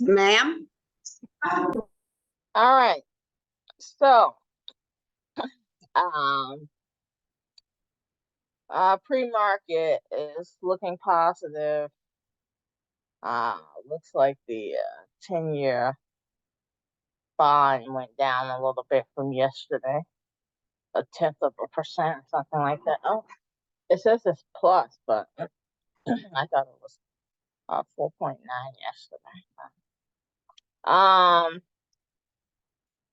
Ma'am? All right. So, pre-market is looking positive. Looks like the 10-year bond went down a little bit from yesterday, 1/10 of a percent or something like that. Oh, it says it's plus, but I thought it was 4.9 yesterday.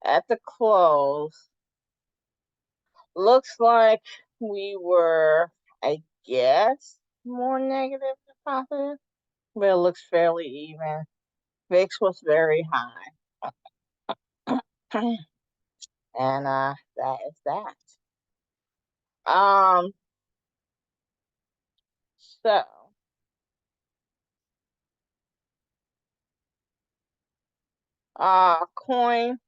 At the close, looks like we were, I guess, more negative than positive, but it looks fairly even. VIX was very high. And that is that. So coin,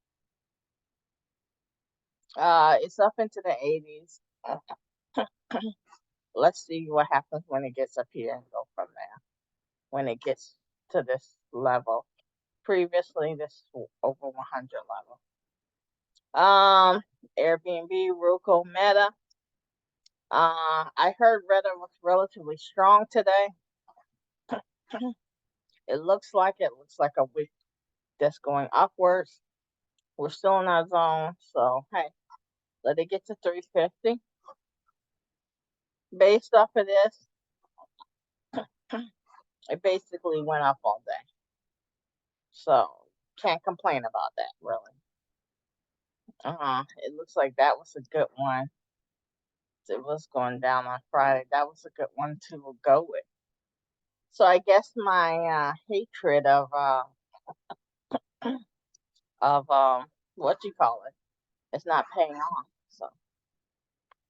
it's up into the 80s. Let's see what happens when it gets up here and go from there. When it gets to this level. Previously, this over 100 level. Airbnb, Roku, Meta. I heard Meta was relatively strong today. It looks like a wick that's going upwards. We're still in our zone, so hey, let it get to 350. Based off of this, it basically went up all day. So can't complain about that, really. It looks like that was a good one. It was going down on Friday. That was a good one to go with. So I guess my hatred of what you call it, it's not paying off. So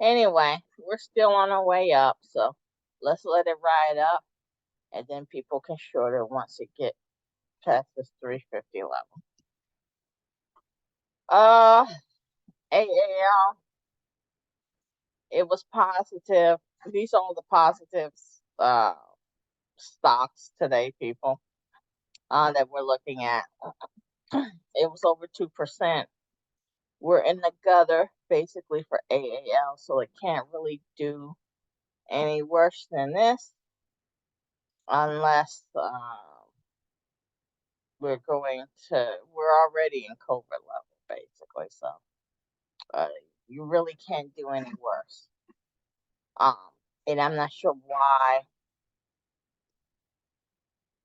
anyway, we're still on our way up. So let's let it ride up, and then people can short it once it get past this 350 level. AAL, it was positive. These are all the positives stocks today, people, that we're looking at. It was over 2%. We're in the gutter basically for AAL, so it can't really do any worse than this unless we're already in COVID level basically, so you really can't do any worse. And I'm not sure why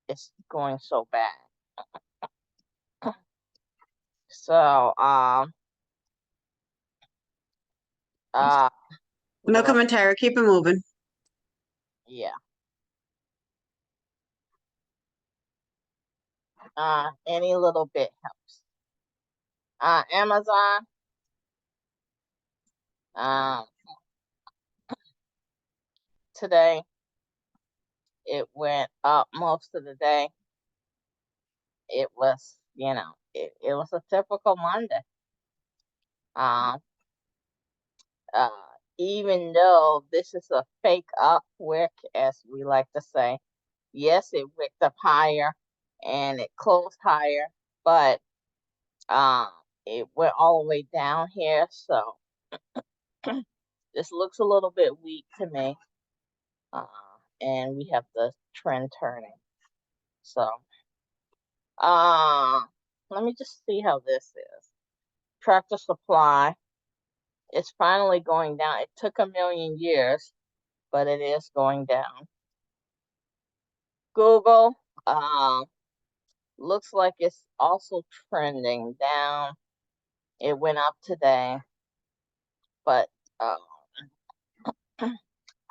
it's going so bad. So no commentary, keep it moving. Yeah. Any little bit helps. Amazon. Today it went up most of the day. It was, it was a typical Monday. Even though this is a fake up wick, as we like to say, yes, it wicked up higher and it closed higher, but it went all the way down here, so this looks a little bit weak to me. And we have the trend turning. So let me just see how this is. Tractor Supply, it's finally going down. It took a million years, but it is going down. Google, looks like it's also trending down. It went up today, but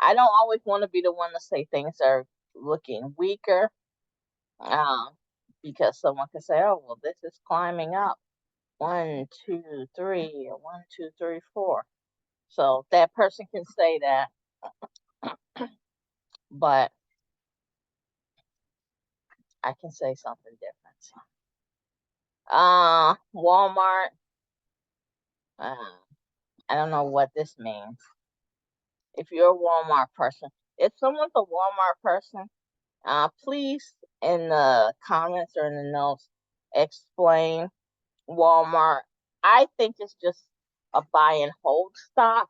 I don't always want to be the one to say things are looking weaker, because someone can say, "Oh, well, this is climbing up 1, 2, 3, 1, 2, 3, 4." So that person can say that, but I can say something different. Walmart. I don't know what this means. if you're a Walmart person. If someone's a Walmart person, please in the comments or in the notes explain Walmart. I think it's just a buy and hold stock,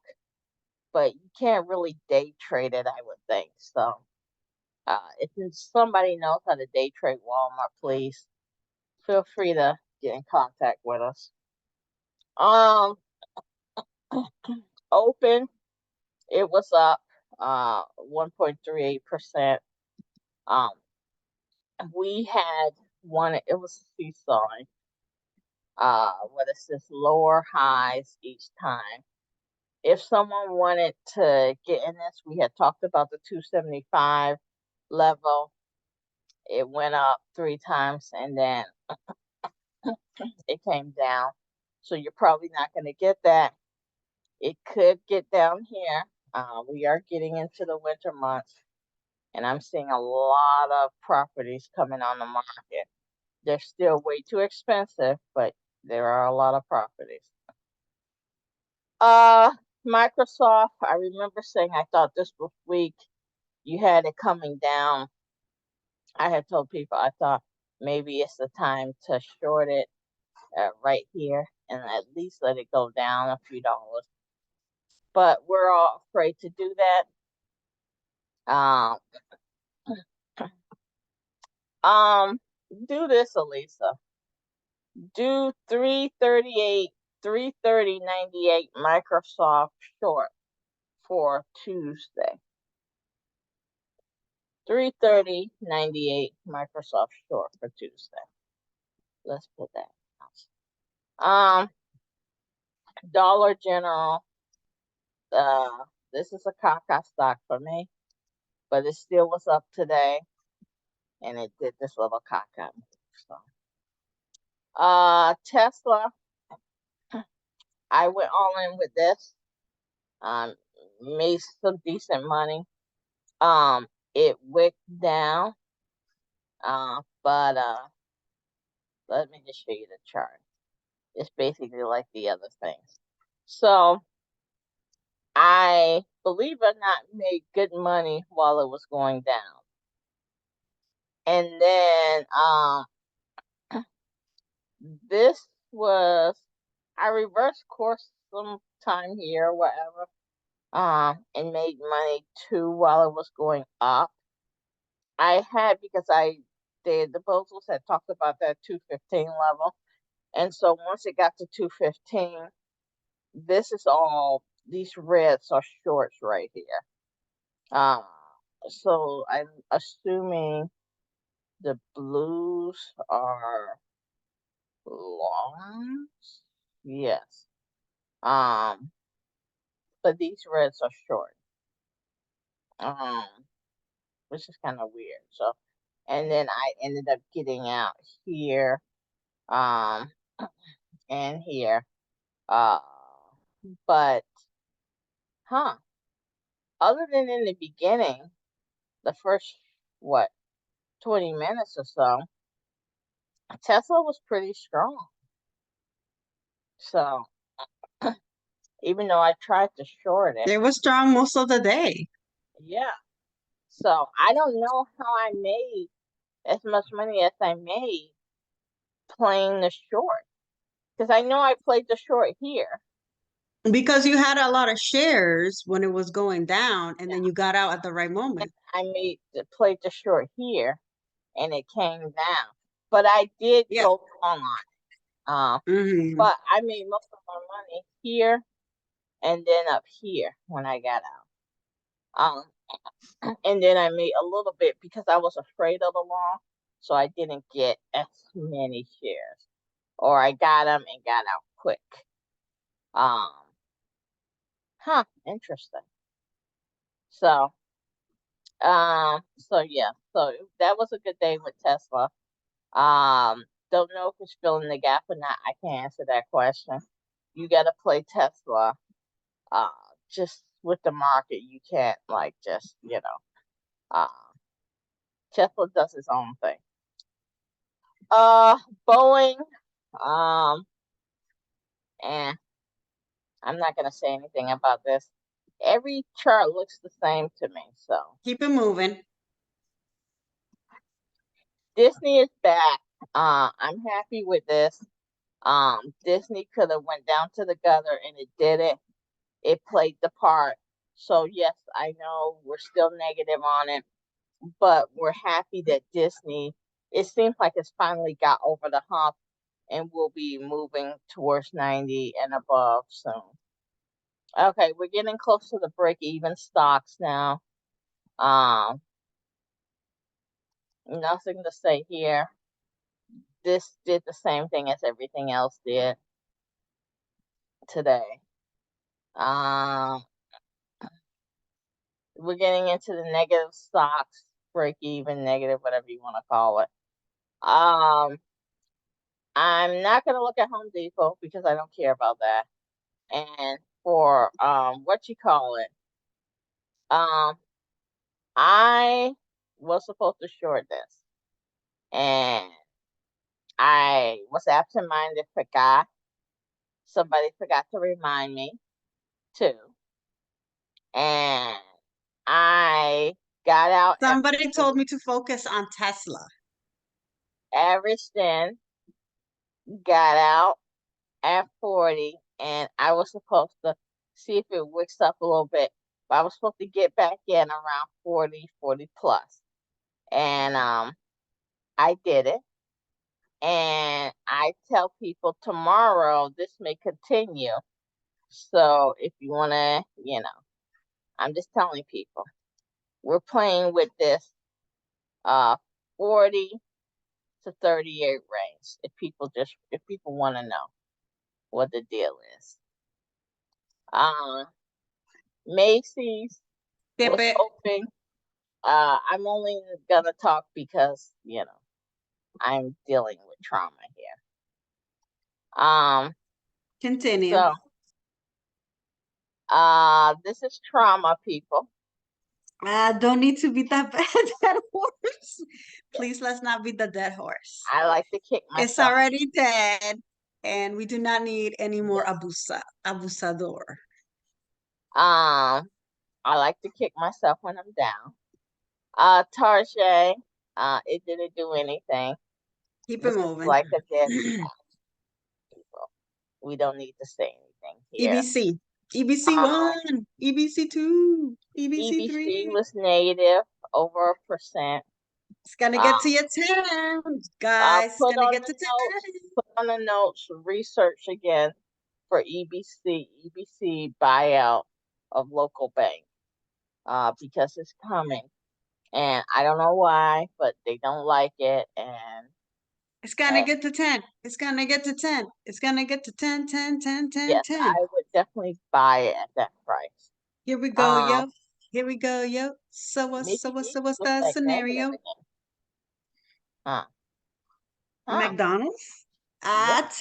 but you can't really day trade it, I would think. So if somebody knows how to day trade Walmart, please feel free to get in contact with us. Open, it was up 1.38%. We had one, it was seesawing. What is this? Lower highs each time. If someone wanted to get in this, we had talked about the 275 level. It went up 3 times and then it came down. So you're probably not going to get that. It could get down here. We are getting into the winter months, and I'm seeing a lot of properties coming on the market. They're still way too expensive, but there are a lot of properties. Microsoft, I remember saying I thought this week you had it coming down. I had told people I thought maybe it's the time to short it right here and at least let it go down a few dollars. But we're all afraid to do that. Do this, Elisa. Do 338, 330.98 Microsoft short for Tuesday. 330.98 Microsoft short for Tuesday. Let's put that out. Dollar General. This is a caca stock for me, but it still was up today, and it did this little caca move. So, Tesla. I went all in with this. Made some decent money. It wicked down. But let me just show you the chart. It's basically like the other things. So I, believe it or not, made good money while it was going down. And then this was, I reversed course sometime here or whatever, and made money too while it was going up. I had, because the proposals had talked about that 215 level. And so once it got to 215, this is all, these reds are shorts right here. So I'm assuming the blues are longs. Yes. But these reds are short. Which is kind of weird. So, and then I ended up getting out here, and here. But, other than in the beginning, the first, 20 minutes or so, Tesla was pretty strong. So, even though I tried to short it. It was strong most of the day. Yeah. So, I don't know how I made as much money as I made playing the short. Because I know I played the short here. Because you had a lot of shares when it was going down, and then you got out at the right moment. I played the short here, and it came down. But I did go long on it. But I made most of my money here and then up here when I got out. And then I made a little bit because I was afraid of the long, so I didn't get as many shares. Or I got them and got out quick. Interesting. So, yeah, so that was a good day with Tesla. Don't know if it's filling the gap or not. I can't answer that question. You got to play Tesla. Just with the market, you can't just Tesla does its own thing. Boeing. And I'm not gonna say anything about this. every chart looks the same to me. So Keep it moving. Disney is back. I'm happy with this. Disney could have went down to the gutter and it didn't. It played the part. So yes, I know we're still negative on it, but we're happy that Disney, it seems like it's finally got over the hump and will be moving towards 90 and above soon. Okay, we're getting close to the break-even stocks now. Nothing to say here. This did the same thing as everything else did today. We're getting into the negative stocks, break even, negative, whatever you want to call it. I'm not gonna look at Home Depot because I don't care about that. And for what you call it, I was supposed to short this, and I was absent-minded, forgot. Somebody forgot to remind me too, and I got out Somebody told me to focus on Tesla. averaged in, got out at 40, and I was supposed to see if it wicks up a little bit. But I was supposed to get back in around 40, 40 plus. And I did it. And I tell people tomorrow this may continue. So if you want to, I'm just telling people. We're playing with this 40 to 38 range if people want to know what the deal is. Macy's Dip was it. open. I'm only gonna talk because I'm dealing with trauma here. Continue. So this is trauma, people. Don't need to beat that dead horse. Please, let's not beat the dead horse. I like to kick myself. It's already dead, and we do not need any more abusador. I like to kick myself when I'm down. Tarjay, it didn't do anything. Keep This it is moving. like a dead cat, people. We don't need to say anything here. EBC. EBC 1, EBC 2, EBC 3. EBC was negative over 1%. It's gonna get to your 10, guys. It's gonna get to 10. Put on the notes, research again for EBC buyout of local bank, because it's coming. And I don't know why, but they don't like it. And it's gonna get to 10. It's gonna get to 10. It's gonna get to 10, 10, 10, 10, yes, 10. I would definitely buy it at that price. Here we go, yo. Here we go, yo. So what's the scenario? McDonald's? It's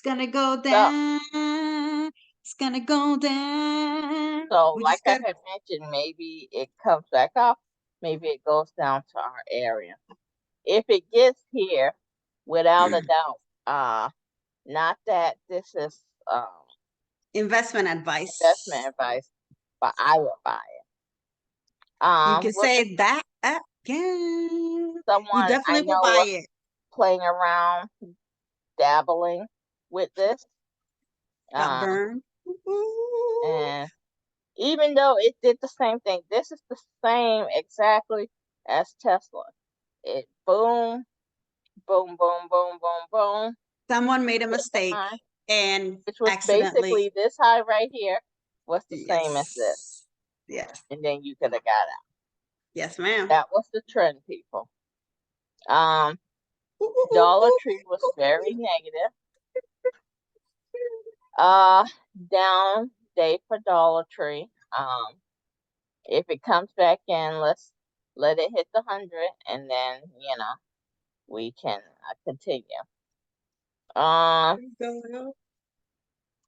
gonna go down. It's gonna go down. So like I had mentioned, maybe it comes back up. Maybe it goes down to our area. If it gets here, without a doubt, not that this is investment advice, but I will buy it. You can say that again. Someone You definitely I know will buy it. Playing around, dabbling with this. Got burned. And even though it did the same thing, this is the same exactly as Tesla. It boom, boom, boom, boom, boom, boom. Someone made a mistake and which was accidentally, basically this high right here was the same as this. Yes. And then you could have got out. Yes, ma'am. That was the trend, people. Dollar Tree was very negative. Down day for Dollar Tree. If it comes back in, let's let it hit the 100, and then we can continue.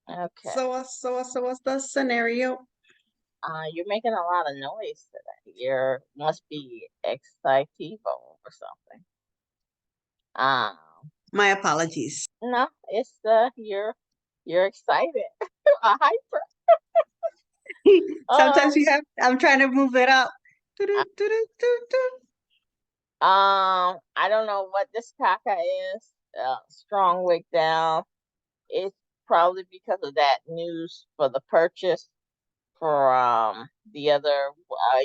Okay. So what's the scenario? You're making a lot of noise today. You must be excitable or something. My apologies. No, it's you're excited. Hyper. Sometimes Um, I'm trying to move it up. Doo-doo, doo-doo, doo-doo. I don't know what this caca is. Strong wick down. It's probably because of that news for the purchase for the other.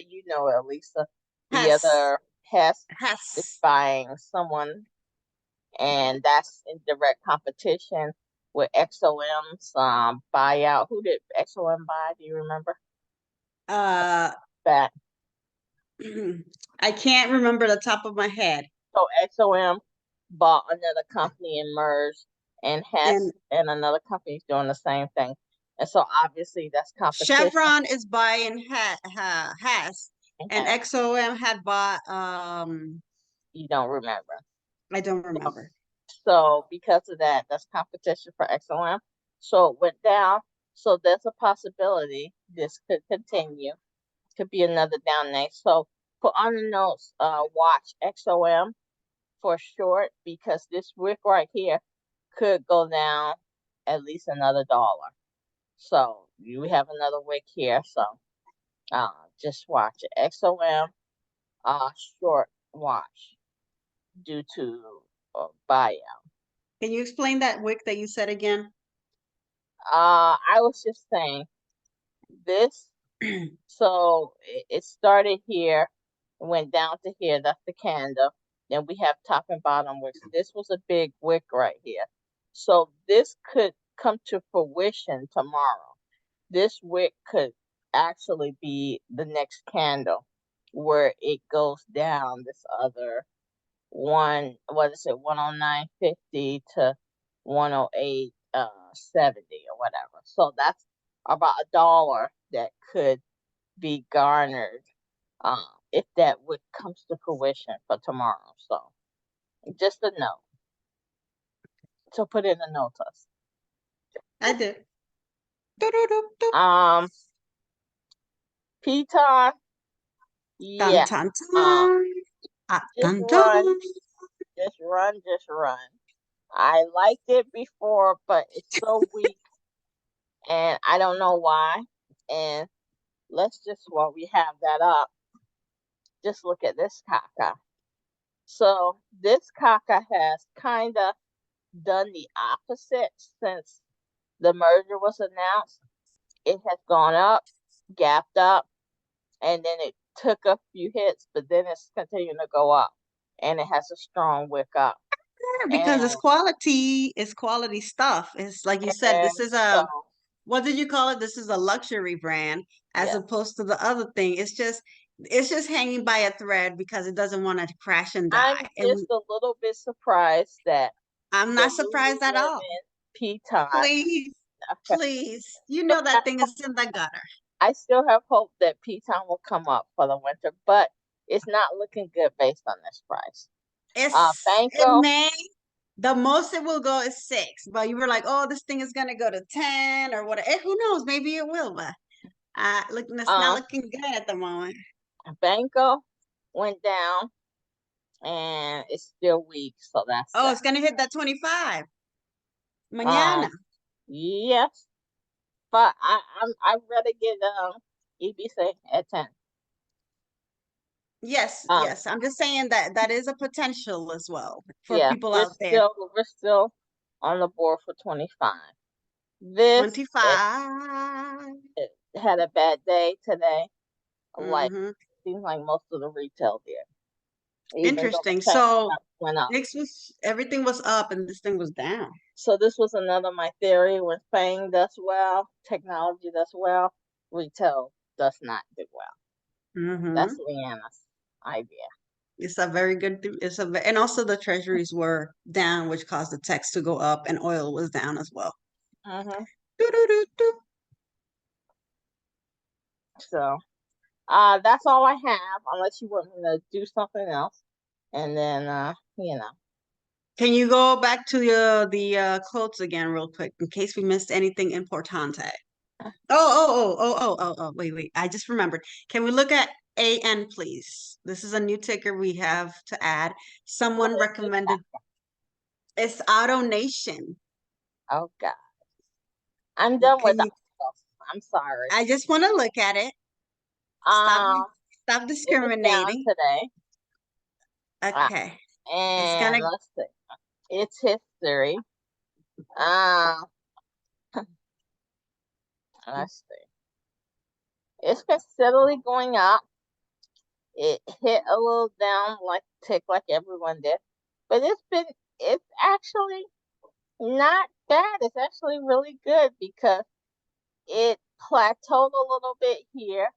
You know, Elisa, the Has, other Hess is has. buying someone, and that's in direct competition with XOM's buyout. Who did XOM buy? Do you remember Uh, that? I can't remember the top of my head. So XOM bought another company and merged, and And Hess and another company is doing the same thing. And so obviously that's competition. Chevron is buying has, And and Hess, XOM had bought you don't remember. I don't So, remember. so because of that, that's competition for XOM. So it went down. So there's a possibility this could continue. Could be another down day. So put on the notes, watch XOM for short because this wick right here could go down at least another dollar. So you have another wick here. So just watch it. XOM short watch due to buyout. Can you explain that wick that you said again? I was just saying this. So it started here, went down to here. That's the candle. Then we have top and bottom wicks. This was a big wick right here. So this could come to fruition tomorrow. This wick could actually be the next candle where it goes down this other one, what is it, 109.50 to 108 70 or whatever. So that's about a dollar that could be garnered if that would comes to fruition for tomorrow. So just a note. So put in the notes. I did. Doo-doo-doo-doo. Peter, Dun yeah. dun Um, dun. Ah, just dun run, dun. just run. I liked it before, but it's so weak, and I don't know why. And let's just while we have that up, just look at this caca. So this caca has kind of done the opposite since the merger was announced. It has gone up, gapped up, and then it took a few hits, but then it's continuing to go up, and it has a strong wick up. Because And it's quality stuff. It's like you said, and this is so a, what did you call it? This is a luxury brand as yeah, opposed to the other thing. It's just hanging by a thread because it doesn't want to crash and I'm die. just And a little bit surprised that I'm the not surprised at all. Lululemon Piton. Please, Okay, please. You know that thing is in the gutter. I still have hope that Piton will come up for the winter, but it's not looking good based on this price. It Banco, may, the most it will go is 6. But you were like, oh, this thing is gonna go to 10 or whatever. Who knows? Maybe it will, but look, it's not um, looking good at the moment. Banco went down and it's still weak, so that's Oh, that. it's gonna hit that 25 Um, mañana. yes, but I'd rather get EBC at 10. Yes, Um, yes. I'm just saying that that is a potential as well for yeah, people out there. we're still on the board for 25. This it, 25. it had a bad day today. Like Mm-hmm. seems like most of the retail did, even though the Interesting. tech So stocks went up. next was everything was up and this thing was down. So this was another my theory. When Fang does well, technology does well, retail does not do well. That's Mm-hmm. Leanna's idea. It's a very good and also the treasuries were down, which caused the techs to go up, and oil was down as well. Mm-hmm. Doo-doo-doo-doo. So that's all I have, unless you want me to do something else. And then Can you go back to the quotes again real quick in case we missed anything importante? Wait, wait. I just remembered. Can we look at AN, please? This is a new ticker we have to add. what Someone is this? recommended it's Auto Nation. Oh God. I'm done with Can the you autos. I'm sorry. I just want to look at it. Stop, stop It was down discriminating. today. Okay. It's And gonna. let's see. It's history. Uh, let's see. It's been steadily going up. It hit a little down like tick like everyone did. But it's actually not bad. It's actually really good because it plateaued a little bit here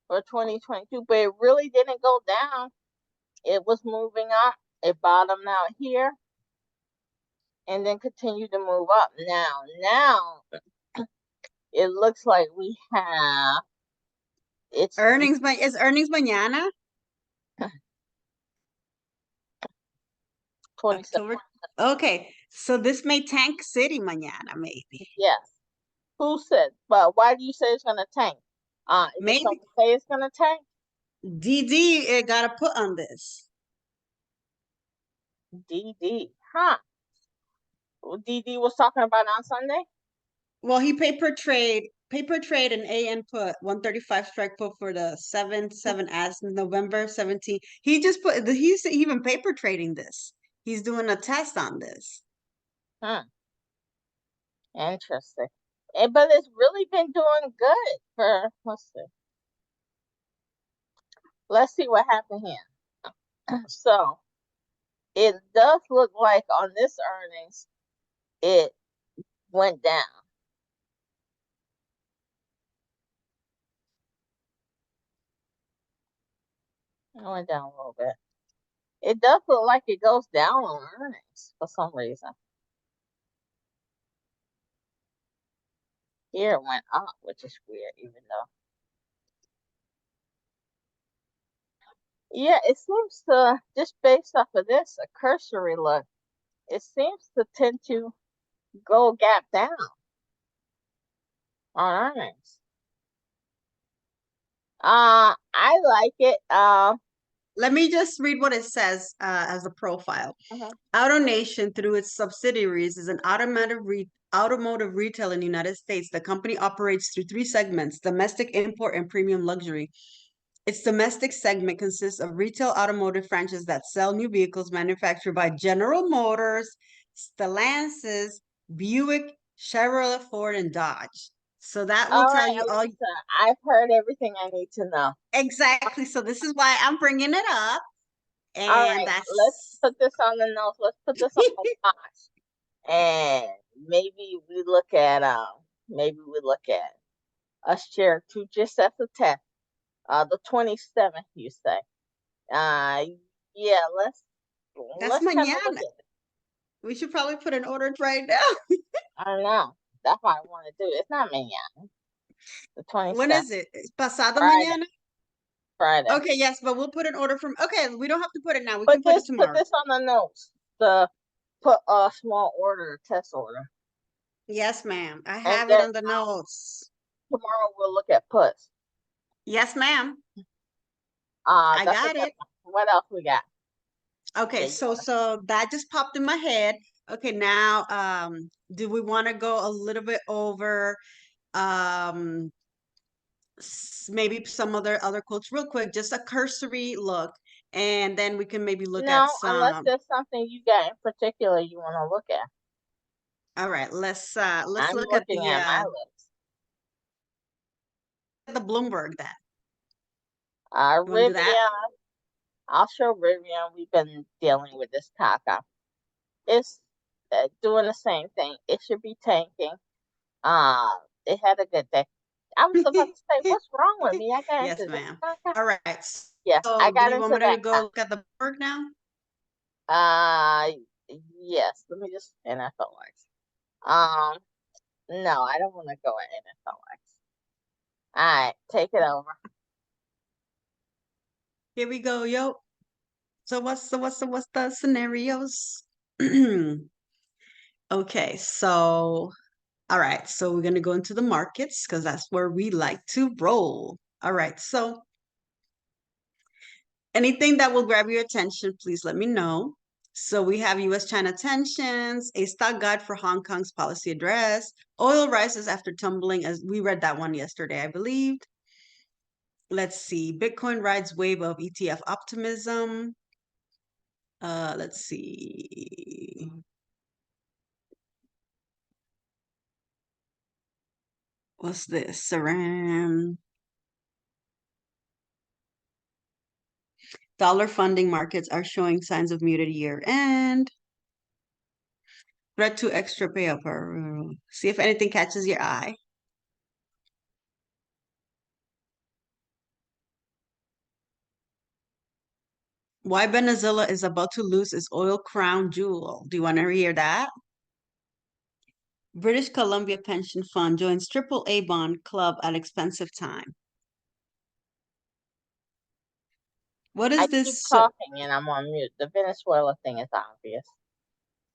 for 2022, but it really didn't go down. It was moving up. It bottomed out here and then continued to move up. Now it looks like we have it's Earnings, is earnings mañana? 27. October. Okay, so this may tank city mañana, maybe. Yes. Who said? But why do you say it's gonna tank? Is it Maybe someone say it's gonna tank? DD got to put on this. DD, huh? DD was talking about on Sunday. Well, he paper trade and AN put 135 strike put for the 7 as November 17th. He just put he's even paper trading this. He's doing a test on this. Hmm. Interesting. But it's really been doing good for let's see what happened here. So it does look like on this earnings, it went down. It went down a little bit. It does look like it goes down on earnings for some reason. Here it went up, which is weird, even though. Yeah, it seems to, just based off of this, a cursory look, it seems to tend to go gap down on earnings. I like it. Let me just read what it says as a profile. Uh-huh. AutoNation, through its subsidiaries, is an automotive retail in the United States. The company operates through three segments: domestic, import, and premium luxury. Its domestic segment consists of retail automotive franchises that sell new vehicles manufactured by General Motors, Stellantis, Buick, Chevrolet, Ford, and Dodge. So that will All tell right, you all Elisa, I've heard everything I need to know. exactly. So this is why I'm bringing it up, All and right, let's that's put this on the notes. Let's put this on the watch, and maybe we look at a share to just as a test. The 27th, you say? Yeah, that's let's kind of look mañana. at it. We should probably put an order right now. I don't know. That's what I want to do. It's not mañana. The When 27th, is it? Pasado Friday. mañana? Friday. Okay, yes, but we'll put an order from. Okay, we don't have to put it now. We But can put it just put tomorrow. this on the notes. The put a small order, test order, Yes, ma'am. I and have it then on the notes. tomorrow we'll look at puts. Yes, ma'am. I That's a got good it. one. What else we got? Okay, Yeah, you so wanna? so that just popped in my head. Okay, now do we want to go a little bit over um maybe some other quotes real quick, just a cursory look, and then we can maybe look at No, unless some. there's something you got in particular you want to look at. All right, let's I'm look at looking at my list. the Bloomberg then. You want to do that? Rivian. I'll show Rivian. We've been dealing with this Taka. It's doing the same thing. It should be tanking. It had a good day. I was about to say, what's wrong with me? I got Yes, into this ma'am. Taka. All right. Yes, I So do got you want into me that to go now. look at the Bloomberg now? Yes. Let me just NFLX. Um, no, I don't want to go at NFLX. All right, take it over. Here we go, yo. So what's the scenarios? Okay, so all right, so we're gonna go into the markets because that's where we like to roll. All right, so anything that will grab your attention, please let me know. So we have U.S.-China tensions, a stock guide for Hong Kong's policy address. Oil rises after tumbling, as we read that one yesterday, I believed. Let's see. Bitcoin rides wave of ETF optimism. Let's see. What's this? Saran. Dollar funding markets are showing signs of muted year end. Threat to extra payout. See if anything catches your eye. Why Venezuela is about to lose its oil crown jewel. Do you want to hear that? British Columbia Pension Fund joins AAA bond club at expensive time. What I is keep this? talking and I'm on mute. The Venezuela thing is obvious.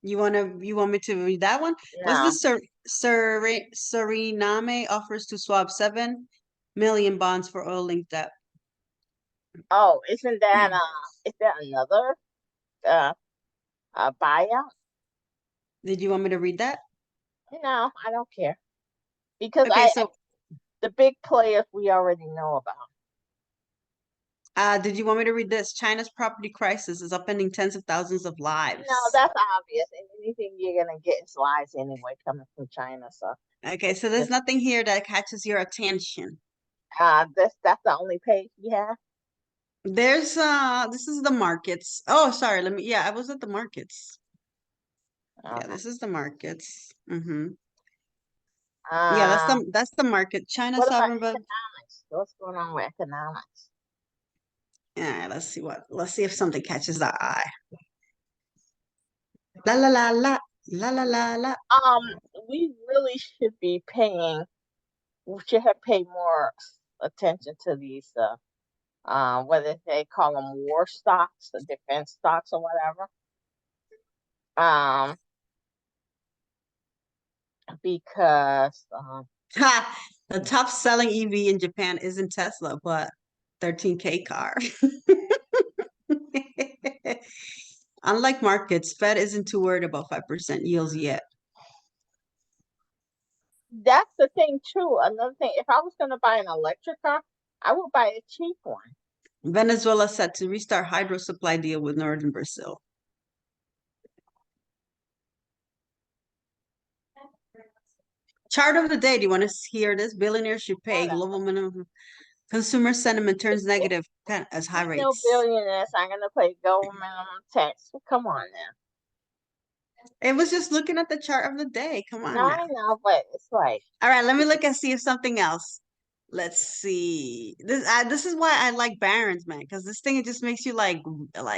You want me to read that one? What's No. this? Suriname offers to swap 7 million bonds for oil linked debt. Oh, isn't that is that another buyout? Did you want me to read that? No, I don't care. Because Okay, so the big players we already know about. did you want me to read this? China's property crisis is upending tens of thousands of lives. No, that's obvious. And anything you're gonna get is lies anyway coming from China. So Okay, it's so there's just nothing here that catches your attention. that's the only page you have. There's this is the markets. Oh, sorry, I was at the markets. Yeah, Uh-huh. this is the markets. Mm-hmm. Yeah, Uh, that's the market. China what about sovereign, but economics? What's going on with economics? yeah, let's see if something catches our eye. La la la la la la la la. We really should be paying. We should have paid more attention to these. Whether they call them war stocks, or defense stocks, or whatever. Um, because Ha! The top selling EV in Japan isn't Tesla, but 13K car. Unlike markets, Fed isn't too worried about 5% yields yet. that's the thing too. Another thing, if I was going to buy an electric car, I would buy a cheap one. Venezuela set to restart hydro supply deal with northern Brazil. Chart of the day. Do you want to hear this? Billionaires should pay Whatever. global minimum. Consumer sentiment turns negative as high No rates. billionaires are going to pay government minimum tax. Come on now. It was just looking at the chart of the day. Come No, on now. I know, but it's like All right, let me look and see if something else. Let's see. This is why I like Barron's, man, because this thing it just makes you like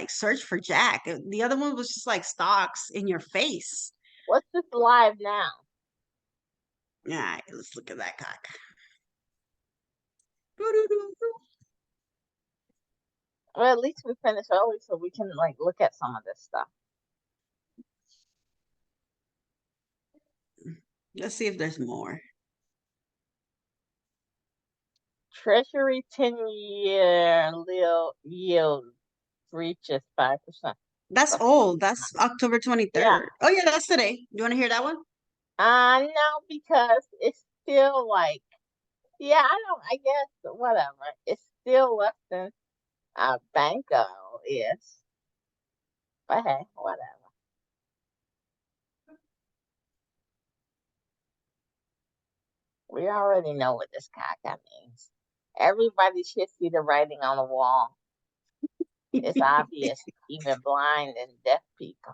search for Jack. The other one was just like stocks in your face. what's this live now? All right, let's look at that cock. Well, at least we finished early, so we can like look at some of this stuff. Let's see if there's more. Treasury 10-year yield reaches 5%. That's old. That's October Yeah. 23rd. Oh yeah, that's today. You want to hear that one? No, because it's still like, yeah, I don't, I guess, whatever. It's still less than Banco is. But hey, whatever. We already know what this caca means. Everybody should see the writing on the wall. It's obvious, even blind and deaf people.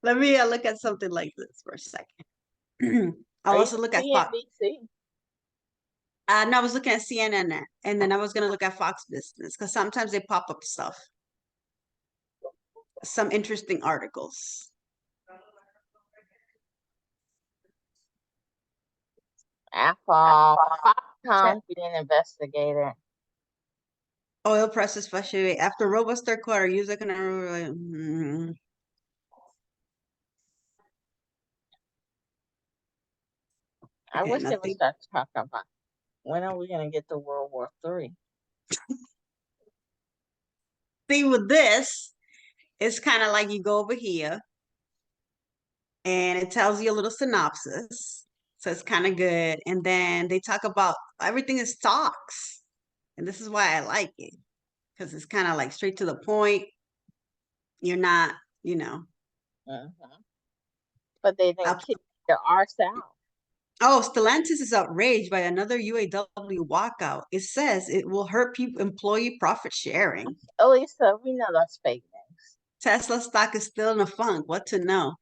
Let me look at something like this for a second. I'll Are you also look at Fox. CNBC? No, I was looking at CNN, and then I was gonna look at Fox Business because sometimes they pop up stuff, some interesting articles. Apple, Foxconn being investigated. Oil prices fluctuate after robust third quarter. User can I okay, wish they would nothing. start talking about when are we going to get to World War III? see with this, it's kind of like you go over here and it tells you a little synopsis. So it's kind of good. And then they talk about everything is stocks. And this is why I like it because it's kind of like straight to the point. You're not, you know, Mhm. But they didn't up. keep their arse out. Oh, Stellantis is outraged by another UAW walkout. It says it will hurt people employee profit sharing. Elisa, we know that's fake news. Tesla stock is still in a funk. What to know?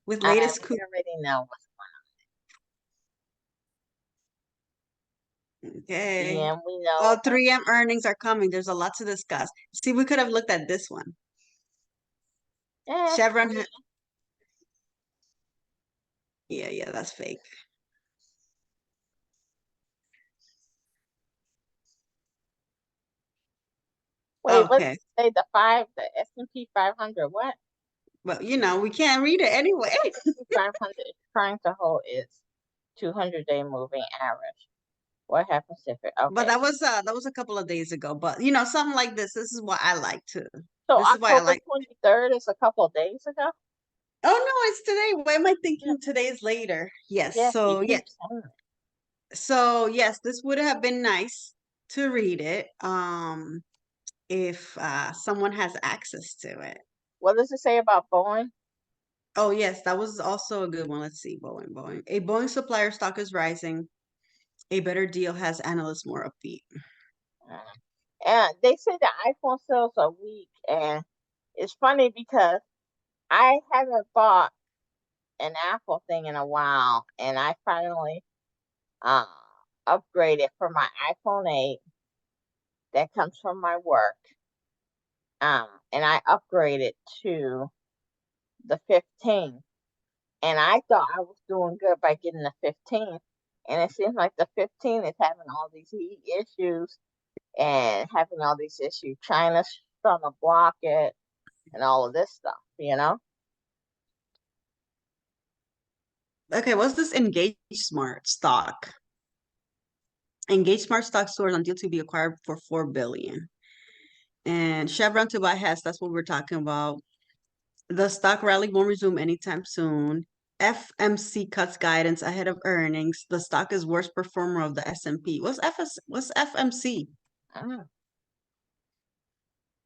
With latest We coup. already know what's Okay. GM. We know. Oh, 3M earnings are coming. There's a lot to discuss. See, we could have looked at this one. Eh, Chevron. Yeah, yeah, that's fake. wait, what did Okay. you say? The S&P 500, what? Well, we can't read it anyway. S&P 500 is trying to hold its 200-day moving average. What happens if it, But okay. that was a couple of days ago. But something like this is what I like too. So This is why I October like. 23rd is a couple of days ago? Oh no, it's today. Why am I Yeah. thinking today is later? Yes. Yes, you So yeah. keep saying it. So yes, this would have been nice to read it. If someone has access to it. What does it say about Boeing? Oh yes, that was also a good one. Let's see, Boeing. A Boeing supplier stock is rising. A better deal has analysts more upbeat. Uh, And they say the iPhone sales are weak, and it's funny because I haven't bought an Apple thing in a while, and I finally uh, upgraded for my iPhone 8 that comes from my work. And I upgraded to the 15, and I thought I was doing good by getting the 15, and it seems like the 15 is having all these heat issues and having all these issues. China's trying to block it and all of this stuff, you know? Okay, what's this Engage Smart stock? Engage Smart stock soars on deal to be acquired for 4 billion. And Chevron to buy Hess, that's what we're talking about. The stock rally won't resume anytime soon. FMC cuts guidance ahead of earnings. The stock is worst performer of the S&P. What's FMC? Ah.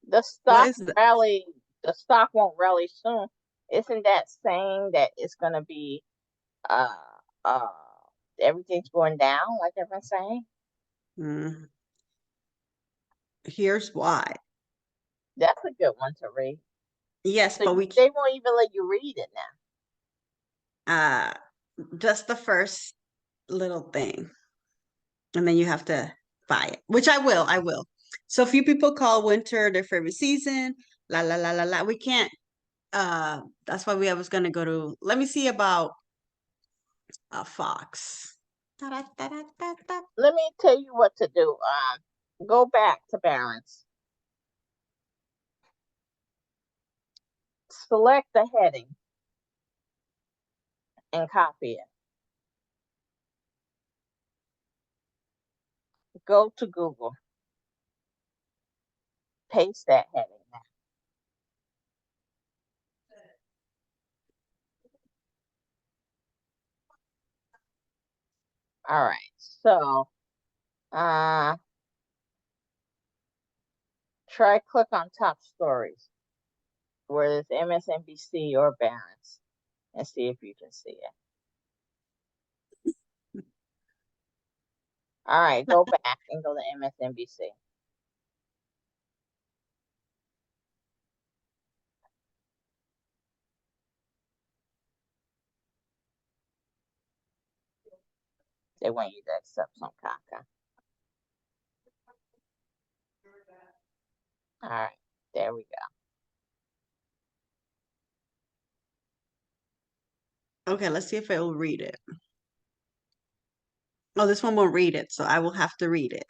The What stock is that? rally, the stock won't rally soon. Isn't that saying that it's gonna be uh uh everything's going down like everyone's saying? Mm, here's why. That's a good one to read. Yes, So but they won't even let you read it now. uh just the first little thing, and then you have to buy it, which I will. So few people call winter their favorite season. La la la la la. We can't. That's why I was gonna go to. Let me see about Fox. Ta-da-ta-da-ta-ta. Let me tell you what to do. Go back to Barron's. Select the heading and copy it. Go to Google. Paste that heading now. All right. So try click on top stories where there's MSNBC or Barron's and see if you can see it. All right, go back and go to MSNBC. They want you to accept some caca. All right, there we Okay, let's see if it will read it. Oh, this one won't read it, so I will have to read it.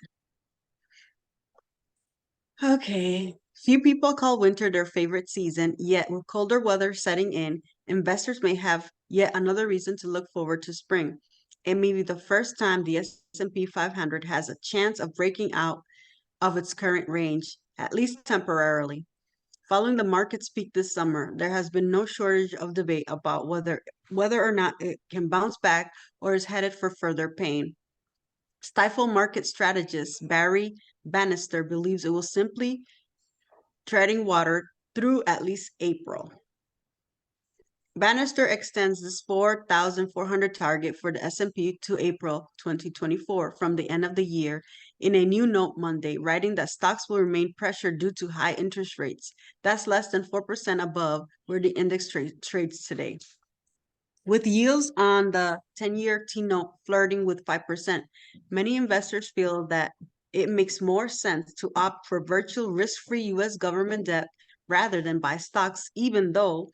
Okay. Few people call winter their favorite season, yet with colder weather setting in, investors may have yet another reason to look forward to spring. It may be the first time the S&P 500 has a chance of breaking out of its current range, at least temporarily. Following the market's peak this summer, there has been no shortage of debate about whether or not it can bounce back or is headed for further pain. Stifle market strategist Barry Bannister believes it will simply treading water through at least April. Bannister extends this 4,400 target for the S&P to April 2024 from the end of the year in a new note Monday, writing that stocks will remain pressured due to high interest rates. That's less than 4% above where the index trades today. With yields on the 10-year T-note flirting with 5%, many investors feel that it makes more sense to opt for virtual risk-free U.S. government debt rather than buy stocks, even though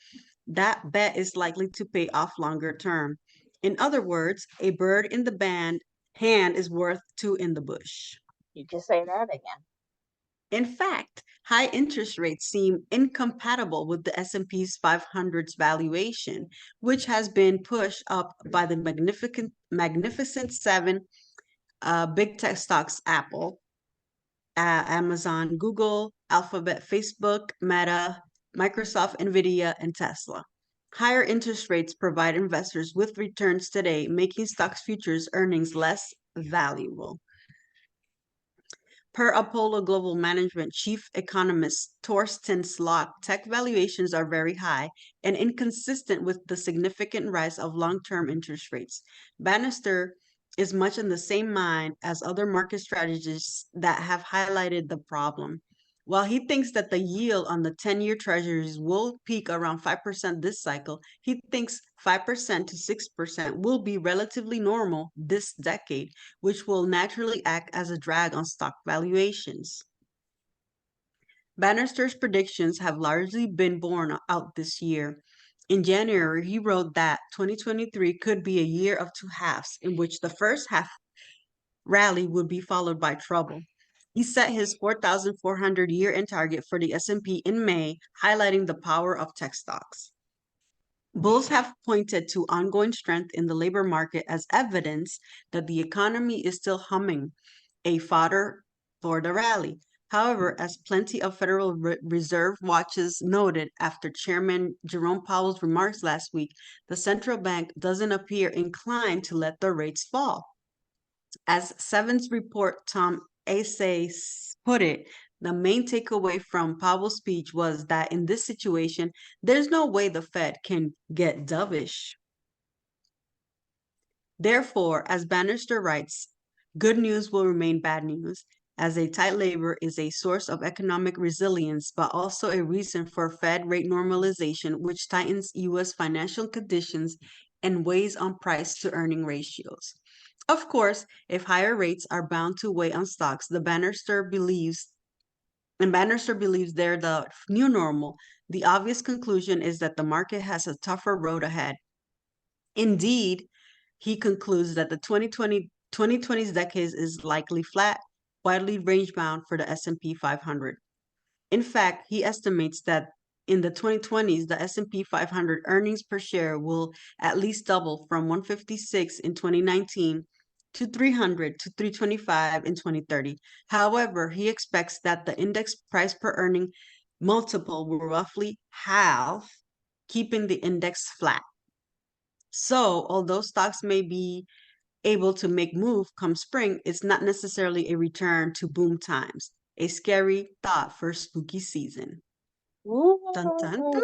that bet is likely to pay off longer term. In other words, a bird in the hand is worth two in the bush. You can say that again. In fact, high interest rates seem incompatible with the S&P's 500's valuation, which has been pushed up by the magnificent seven big tech stocks: Apple, Amazon, Google, Alphabet, Facebook, Meta, Microsoft, Nvidia, and Tesla. Higher interest rates provide investors with returns today, making stocks futures earnings less valuable. Per Apollo Global Management chief economist Torsten Slok, tech valuations are very high and inconsistent with the significant rise of long-term interest rates. Bannister is much in the same mind as other market strategists that have highlighted the problem. While he thinks that the yield on the 10-year treasuries will peak around 5% this cycle, he thinks 5% to 6% will be relatively normal this decade, which will naturally act as a drag on stock valuations. Bannister's predictions have largely been borne out this year. In January, he wrote that 2023 could be a year of two halves, in which the first half rally would be followed by trouble. He set his 4,400 year-end target for the S&P in May, highlighting the power of tech stocks. Bulls have pointed to ongoing strength in the labor market as evidence that the economy is still humming, a fodder for the rally. However, as plenty of Federal Reserve watchers noted after Chairman Jerome Powell's remarks last week, the central bank doesn't appear inclined to let the rates fall. As Seven's report Tom Asay put it, the main takeaway from Powell's speech was that in this situation, there's no way the Fed can get dovish. Therefore, as Bannister writes, good news will remain bad news, as a tight labor is a source of economic resilience, but also a reason for Fed rate normalization, which tightens U.S. financial conditions and weighs on price to earning ratios. Of course, if higher rates are bound to weigh on stocks, Bannister believes they're the new normal. The obvious conclusion is that the market has a tougher road ahead. Indeed, he concludes that the 2020's decade is likely flat, widely range-bound for the S&P 500. In fact, he estimates that in the 2020s, the S&P 500 earnings per share will at least double from 156 in 2019 to 300 to 325 in 2030. However, he expects that the index price per earning multiple will roughly halve, keeping the index flat. So, although stocks may be able to make move come spring, it's not necessarily a return to boom times. A scary thought for spooky season. Dun, dun, dun.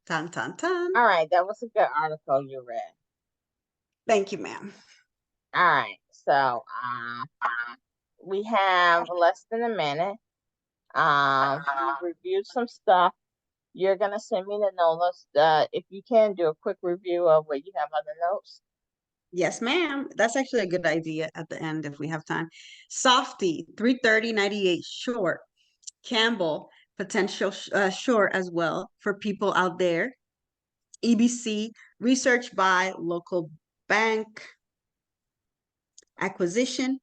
Dun, dun, dun. All right, that was a good article you read. Thank you, ma'am. All right, so we have less than a minute. We reviewed some stuff. You're gonna send me the notes. If you can do a quick review of what you have on the notes. Yes, ma'am. That's actually a good idea at the end if we have time. Softy, 330.98 short. Campbell, potential short as well for people out there. EBC, research by local bank. Acquisition.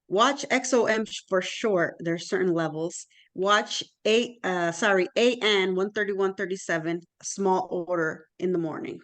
Watch XOM for short. There's certain levels. Watch AN 131.37 small order in the morning.